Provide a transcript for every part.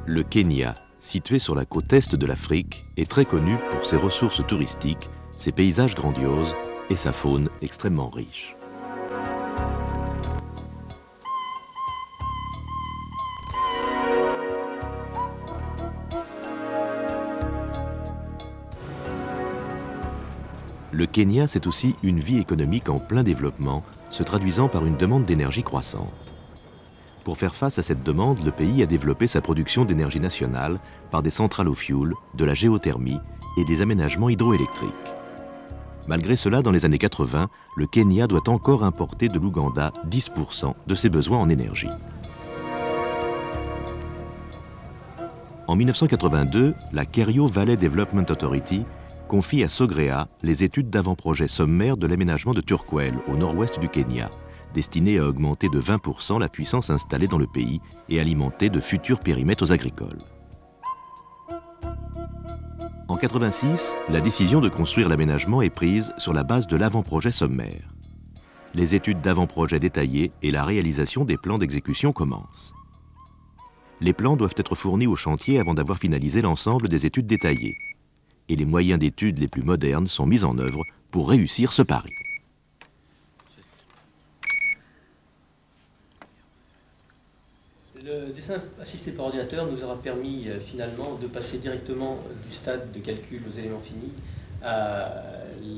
Le Kenya, situé sur la côte est de l'Afrique, est très connu pour ses ressources touristiques, ses paysages grandioses et sa faune extrêmement riche. Le Kenya, c'est aussi une vie économique en plein développement, se traduisant par une demande d'énergie croissante. Pour faire face à cette demande, le pays a développé sa production d'énergie nationale par des centrales au fioul, de la géothermie et des aménagements hydroélectriques. Malgré cela, dans les années 80, le Kenya doit encore importer de l'Ouganda 10% de ses besoins en énergie. En 1982, la Kerio Valley Development Authority confie à Sogrea les études d'avant-projet sommaire de l'aménagement de Turkwel, au nord-ouest du Kenya, destiné à augmenter de 20% la puissance installée dans le pays et alimenter de futurs périmètres agricoles. En 1986, la décision de construire l'aménagement est prise sur la base de l'avant-projet sommaire. Les études d'avant-projet détaillées et la réalisation des plans d'exécution commencent. Les plans doivent être fournis au chantier avant d'avoir finalisé l'ensemble des études détaillées. Et les moyens d'études les plus modernes sont mis en œuvre pour réussir ce pari. Le dessin assisté par ordinateur nous aura permis finalement de passer directement du stade de calcul aux éléments finis à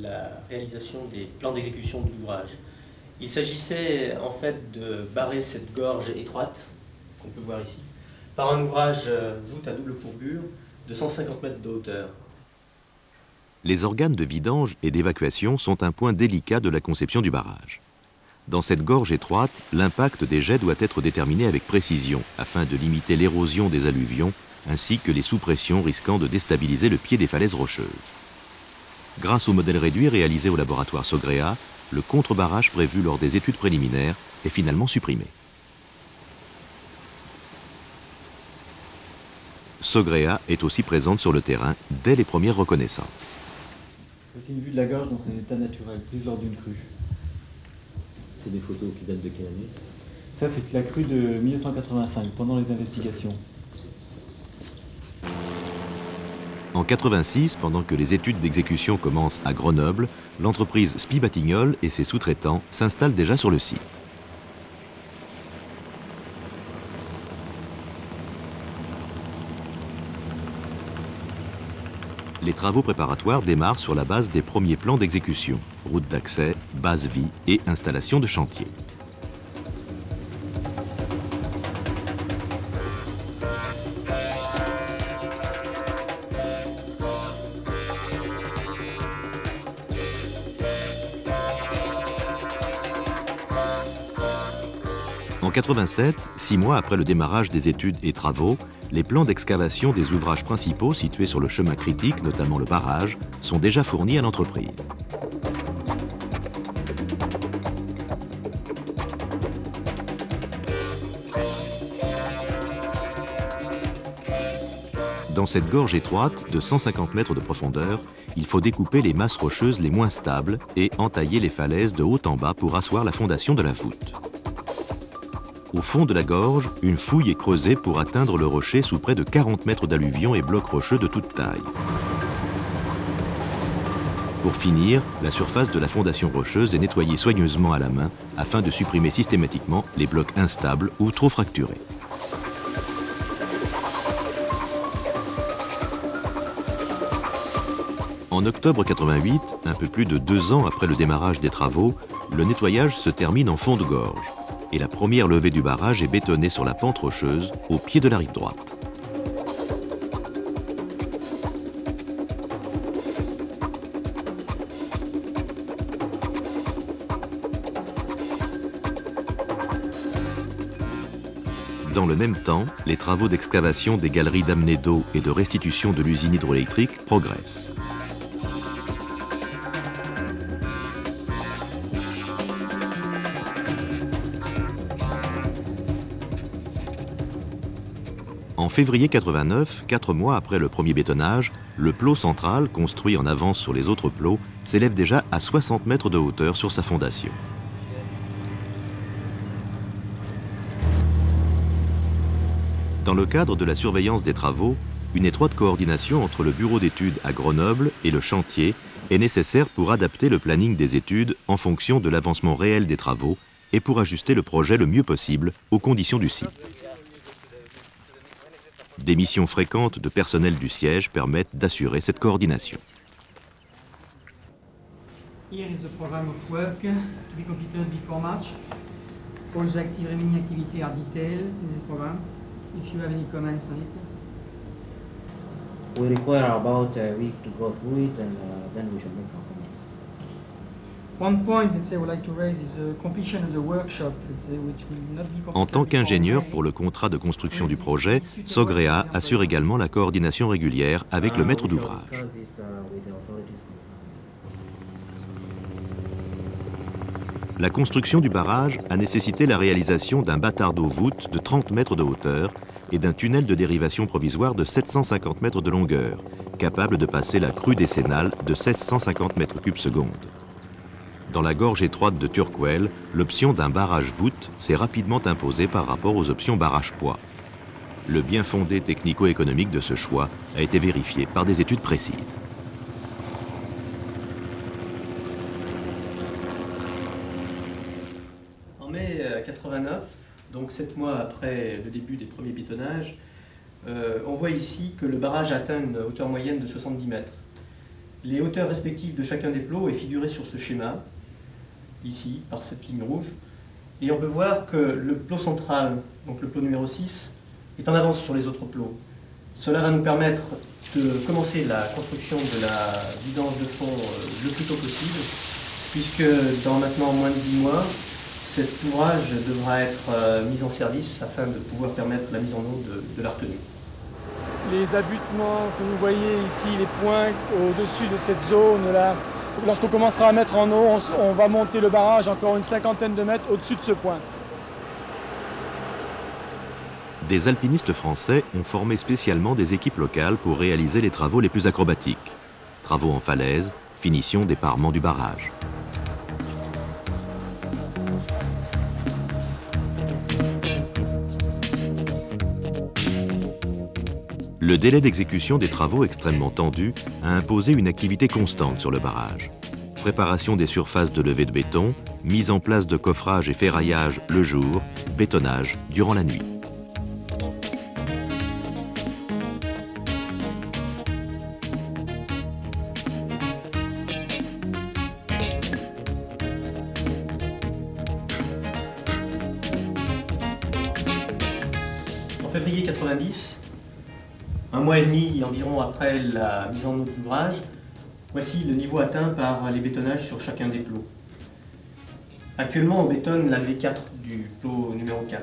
la réalisation des plans d'exécution de l'ouvrage. Il s'agissait en fait de barrer cette gorge étroite, qu'on peut voir ici, par un ouvrage voûte à double courbure de 150 mètres de hauteur. Les organes de vidange et d'évacuation sont un point délicat de la conception du barrage. Dans cette gorge étroite, l'impact des jets doit être déterminé avec précision afin de limiter l'érosion des alluvions ainsi que les sous-pressions risquant de déstabiliser le pied des falaises rocheuses. Grâce au modèle réduit réalisé au laboratoire Sogrea, le contre-barrage prévu lors des études préliminaires est finalement supprimé. Sogrea est aussi présente sur le terrain dès les premières reconnaissances. Voici une vue de la gorge dans son état naturel, prise lors d'une crue. C'est des photos qui datent de quelle année? Ça, c'est la crue de 1985, pendant les investigations. En 1986, pendant que les études d'exécution commencent à Grenoble, l'entreprise Spy-Batignolles et ses sous-traitants s'installent déjà sur le site. Les travaux préparatoires démarrent sur la base des premiers plans d'exécution, route d'accès, base vie et installation de chantier. En 1987, 6 mois après le démarrage des études et travaux, les plans d'excavation des ouvrages principaux situés sur le chemin critique, notamment le barrage, sont déjà fournis à l'entreprise. Dans cette gorge étroite de 150 mètres de profondeur, il faut découper les masses rocheuses les moins stables et entailler les falaises de haut en bas pour asseoir la fondation de la voûte. Au fond de la gorge, une fouille est creusée pour atteindre le rocher sous près de 40 mètres d'alluvions et blocs rocheux de toute taille. Pour finir, la surface de la fondation rocheuse est nettoyée soigneusement à la main afin de supprimer systématiquement les blocs instables ou trop fracturés. En octobre 1988, un peu plus de 2 ans après le démarrage des travaux, le nettoyage se termine en fond de gorge et la première levée du barrage est bétonnée sur la pente rocheuse au pied de la rive droite. Dans le même temps, les travaux d'excavation des galeries d'amener d'eau et de restitution de l'usine hydroélectrique progressent. En février 89, 4 mois après le premier bétonnage, le plot central, construit en avance sur les autres plots, s'élève déjà à 60 mètres de hauteur sur sa fondation. Dans le cadre de la surveillance des travaux, une étroite coordination entre le bureau d'études à Grenoble et le chantier est nécessaire pour adapter le planning des études en fonction de l'avancement réel des travaux et pour ajuster le projet le mieux possible aux conditions du site. Des missions fréquentes de personnel du siège permettent d'assurer cette coordination. Here is the program of work to be completed before March. All the remaining activities are detailed in this program. If you have any comments on it. We require about a week to go through it, and then we should make our comments. One point, let's say, I would like to raise is the completion of the workshop, let's say, which will not be completed. En tant qu'ingénieur pour le contrat de construction du projet, Sogrea assure également la coordination régulière avec le maître d'ouvrage. La construction du barrage a nécessité la réalisation d'un bâtard d'eau-voûte de 30 mètres de hauteur et d'un tunnel de dérivation provisoire de 750 mètres de longueur, capable de passer la crue décennale de 1650 mètres cubes secondes. Dans la gorge étroite de Turkwell, l'option d'un barrage-voûte s'est rapidement imposée par rapport aux options barrage-poids. Le bien fondé technico-économique de ce choix a été vérifié par des études précises. En mai 89, donc 7 mois après le début des premiers bétonnages, on voit ici que le barrage atteint une hauteur moyenne de 70 mètres. Les hauteurs respectives de chacun des plots est figuré sur ce schéma, ici, par cette ligne rouge. Et on peut voir que le plot central, donc le plot numéro 6, est en avance sur les autres plots. Cela va nous permettre de commencer la construction de la vidange de fond le plus tôt possible, puisque dans maintenant moins de 10 mois, cet ouvrage devra être mis en service afin de pouvoir permettre la mise en eau de la retenue. Les abutements que vous voyez ici, les points au-dessus de cette zone-là, lorsqu'on commencera à mettre en eau, on va monter le barrage encore une cinquantaine de mètres au-dessus de ce point. Des alpinistes français ont formé spécialement des équipes locales pour réaliser les travaux les plus acrobatiques. Travaux en falaise, finition des parements du barrage. Le délai d'exécution des travaux extrêmement tendu a imposé une activité constante sur le barrage. Préparation des surfaces de levée de béton, mise en place de coffrage et ferraillage le jour, bétonnage durant la nuit. En février 90, un mois et demi environ après la mise en eau de l'ouvrage, voici le niveau atteint par les bétonnages sur chacun des plots. Actuellement, on bétonne la levée 4 du plot numéro 4.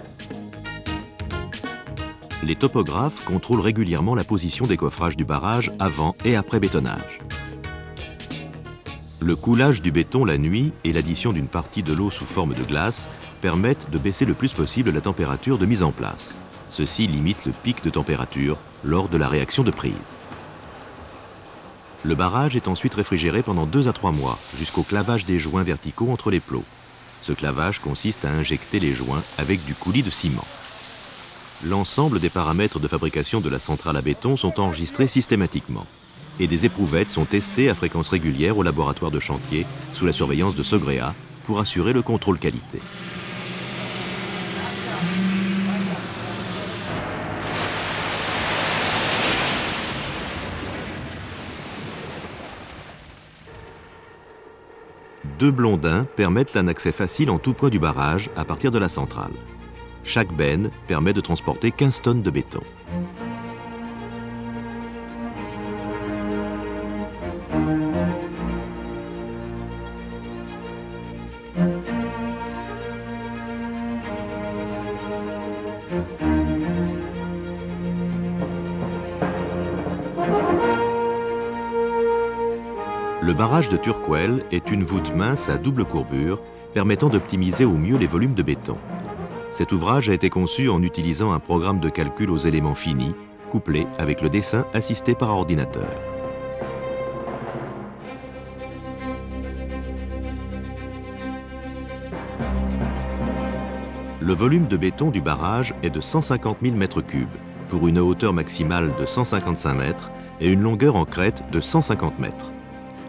Les topographes contrôlent régulièrement la position des coffrages du barrage avant et après bétonnage. Le coulage du béton la nuit et l'addition d'une partie de l'eau sous forme de glace permettent de baisser le plus possible la température de mise en place. Ceci limite le pic de température lors de la réaction de prise. Le barrage est ensuite réfrigéré pendant 2 à 3 mois, jusqu'au clavage des joints verticaux entre les plots. Ce clavage consiste à injecter les joints avec du coulis de ciment. L'ensemble des paramètres de fabrication de la centrale à béton sont enregistrés systématiquement. Et des éprouvettes sont testées à fréquence régulière au laboratoire de chantier, sous la surveillance de Sogrea, pour assurer le contrôle qualité. 2 blondins permettent un accès facile en tout point du barrage à partir de la centrale. Chaque benne permet de transporter 15 tonnes de béton. Le barrage de Turquel est une voûte mince à double courbure permettant d'optimiser au mieux les volumes de béton. Cet ouvrage a été conçu en utilisant un programme de calcul aux éléments finis, couplé avec le dessin assisté par ordinateur. Le volume de béton du barrage est de 150 000 m3, pour une hauteur maximale de 155 mètres et une longueur en crête de 150 mètres.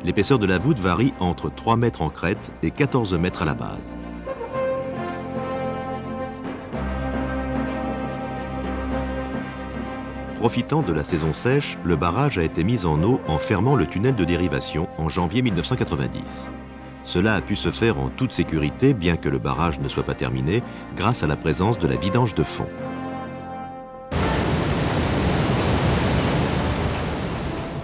L'épaisseur de la voûte varie entre 3 mètres en crête et 14 mètres à la base. Profitant de la saison sèche, le barrage a été mis en eau en fermant le tunnel de dérivation en janvier 1990. Cela a pu se faire en toute sécurité, bien que le barrage ne soit pas terminé, grâce à la présence de la vidange de fond.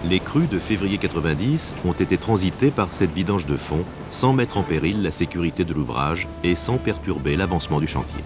Les crues de février 90 ont été transitées par cette vidange de fond sans mettre en péril la sécurité de l'ouvrage et sans perturber l'avancement du chantier.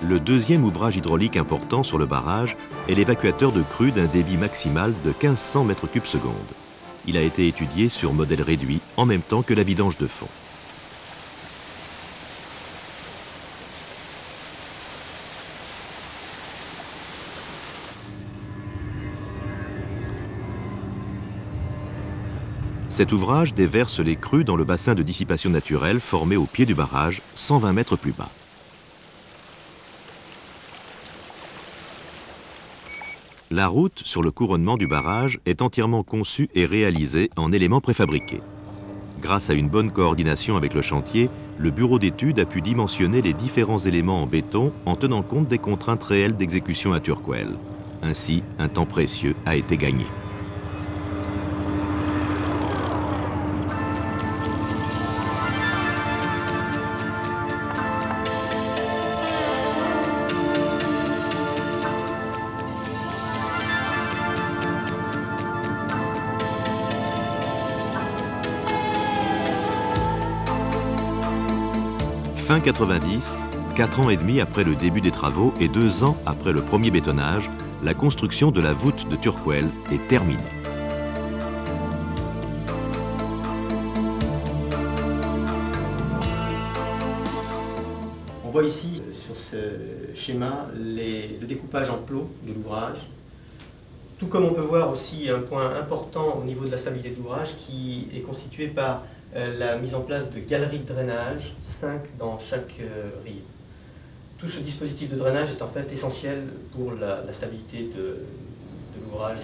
Le deuxième ouvrage hydraulique important sur le barrage est l'évacuateur de crue d'un débit maximal de 1500 m3 secondes. Il a été étudié sur modèle réduit en même temps que la vidange de fond. Cet ouvrage déverse les crues dans le bassin de dissipation naturelle formé au pied du barrage, 120 mètres plus bas. La route sur le couronnement du barrage est entièrement conçue et réalisée en éléments préfabriqués. Grâce à une bonne coordination avec le chantier, le bureau d'études a pu dimensionner les différents éléments en béton en tenant compte des contraintes réelles d'exécution à Turquel. Ainsi, un temps précieux a été gagné. Fin 90, 4 ans et demi après le début des travaux et 2 ans après le premier bétonnage, la construction de la voûte de Turquel est terminée. On voit ici, sur ce schéma, le découpage en plots de l'ouvrage. Tout comme on peut voir aussi un point important au niveau de la stabilité de l'ouvrage qui est constitué par la mise en place de galeries de drainage, 5 dans chaque rive. Tout ce dispositif de drainage est en fait essentiel pour la stabilité de l'ouvrage.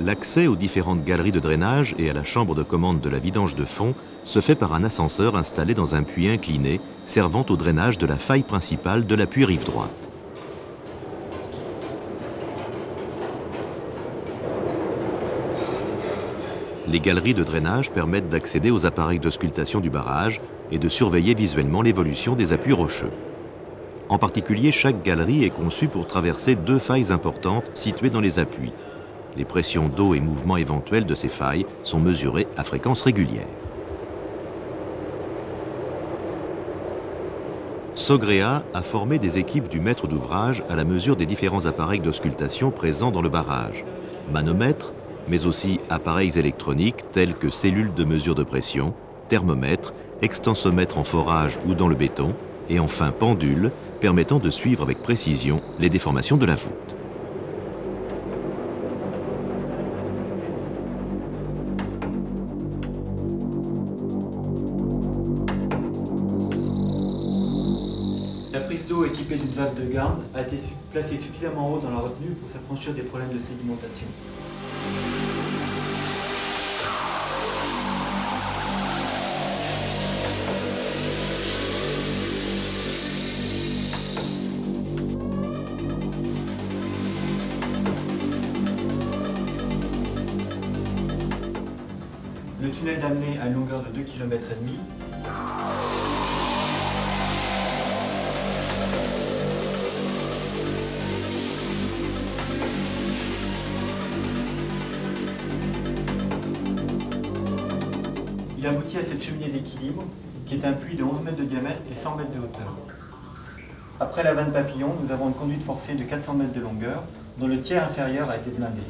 L'accès aux différentes galeries de drainage et à la chambre de commande de la vidange de fond se fait par un ascenseur installé dans un puits incliné servant au drainage de la faille principale de l'appui rive droite. Les galeries de drainage permettent d'accéder aux appareils d'auscultation du barrage et de surveiller visuellement l'évolution des appuis rocheux. En particulier, chaque galerie est conçue pour traverser 2 failles importantes situées dans les appuis. Les pressions d'eau et mouvements éventuels de ces failles sont mesurées à fréquence régulière. Sogrea a formé des équipes du maître d'ouvrage à la mesure des différents appareils d'auscultation présents dans le barrage. Manomètres, mais aussi appareils électroniques tels que cellules de mesure de pression, thermomètres, extensomètres en forage ou dans le béton, et enfin pendules permettant de suivre avec précision les déformations de la voûte. La prise d'eau équipé d'une valve de garde a été placé suffisamment haut dans la retenue pour s'affranchir des problèmes de sédimentation. Le tunnel d'amener a une longueur de 2,5 km. Il aboutit à cette cheminée d'équilibre qui est un puits de 11 mètres de diamètre et 100 mètres de hauteur. Après la vanne papillon, nous avons une conduite forcée de 400 mètres de longueur dont le tiers inférieur a été blindé.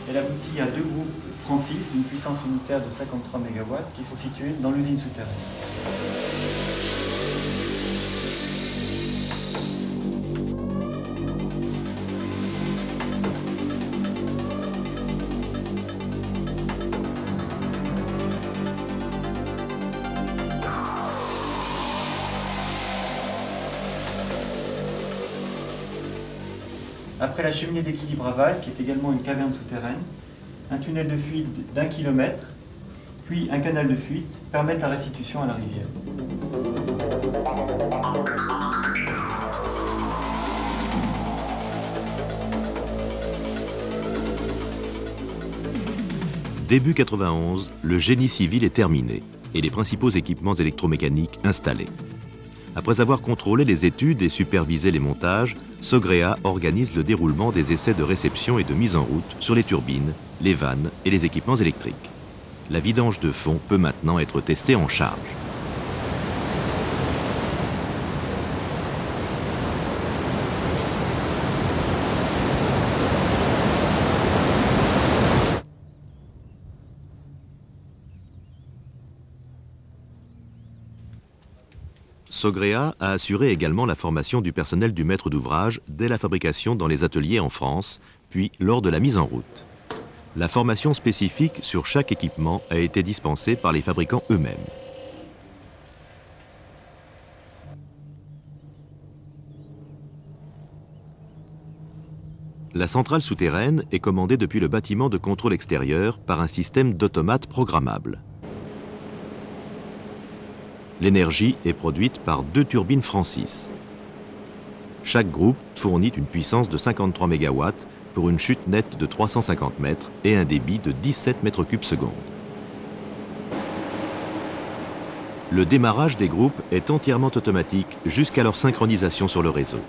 Elle aboutit à deux groupes Francis d'une puissance unitaire de 53 MW qui sont situés dans l'usine souterraine. Après la cheminée d'équilibre aval, qui est également une caverne souterraine, un tunnel de fuite d'1 km, puis un canal de fuite permettent la restitution à la rivière. Début 91, le génie civil est terminé et les principaux équipements électromécaniques installés. Après avoir contrôlé les études et supervisé les montages, Sogrea organise le déroulement des essais de réception et de mise en route sur les turbines, les vannes et les équipements électriques. La vidange de fond peut maintenant être testée en charge. Sogrea a assuré également la formation du personnel du maître d'ouvrage dès la fabrication dans les ateliers en France, puis lors de la mise en route. La formation spécifique sur chaque équipement a été dispensée par les fabricants eux-mêmes. La centrale souterraine est commandée depuis le bâtiment de contrôle extérieur par un système d'automates programmable. L'énergie est produite par 2 turbines Francis. Chaque groupe fournit une puissance de 53 MW pour une chute nette de 350 mètres et un débit de 17 mètres cubes seconde. Le démarrage des groupes est entièrement automatique jusqu'à leur synchronisation sur le réseau.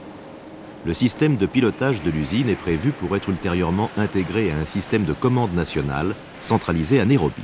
Le système de pilotage de l'usine est prévu pour être ultérieurement intégré à un système de commande nationale centralisé à Nairobi.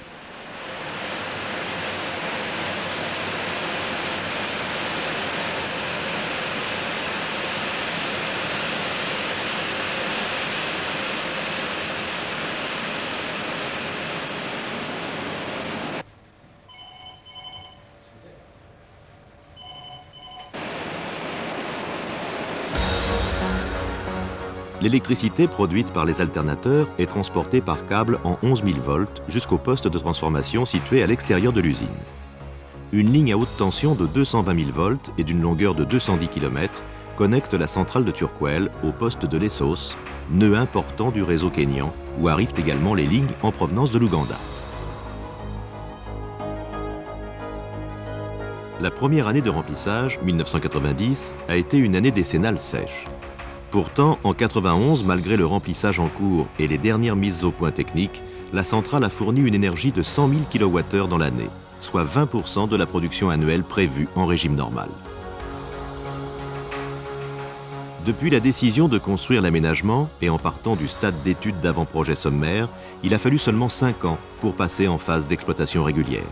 L'électricité produite par les alternateurs est transportée par câble en 11 000 volts jusqu'au poste de transformation situé à l'extérieur de l'usine. Une ligne à haute tension de 220 000 volts et d'une longueur de 210 km connecte la centrale de Turkwel au poste de Lesos, nœud important du réseau kényan, où arrivent également les lignes en provenance de l'Ouganda. La première année de remplissage, 1990, a été une année décennale sèche. Pourtant, en 91, malgré le remplissage en cours et les dernières mises au point techniques, la centrale a fourni une énergie de 100 000 kWh dans l'année, soit 20% de la production annuelle prévue en régime normal. Depuis la décision de construire l'aménagement et en partant du stade d'étude d'avant-projet sommaire, il a fallu seulement 5 ans pour passer en phase d'exploitation régulière.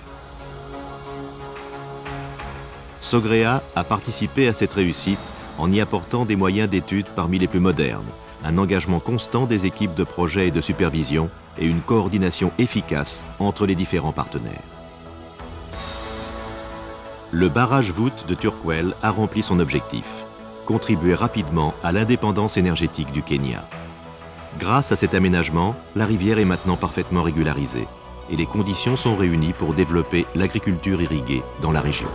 Sogrea a participé à cette réussite en y apportant des moyens d'étude parmi les plus modernes, un engagement constant des équipes de projet et de supervision et une coordination efficace entre les différents partenaires. Le barrage voûte de Turkwell a rempli son objectif, contribuer rapidement à l'indépendance énergétique du Kenya. Grâce à cet aménagement, la rivière est maintenant parfaitement régularisée et les conditions sont réunies pour développer l'agriculture irriguée dans la région.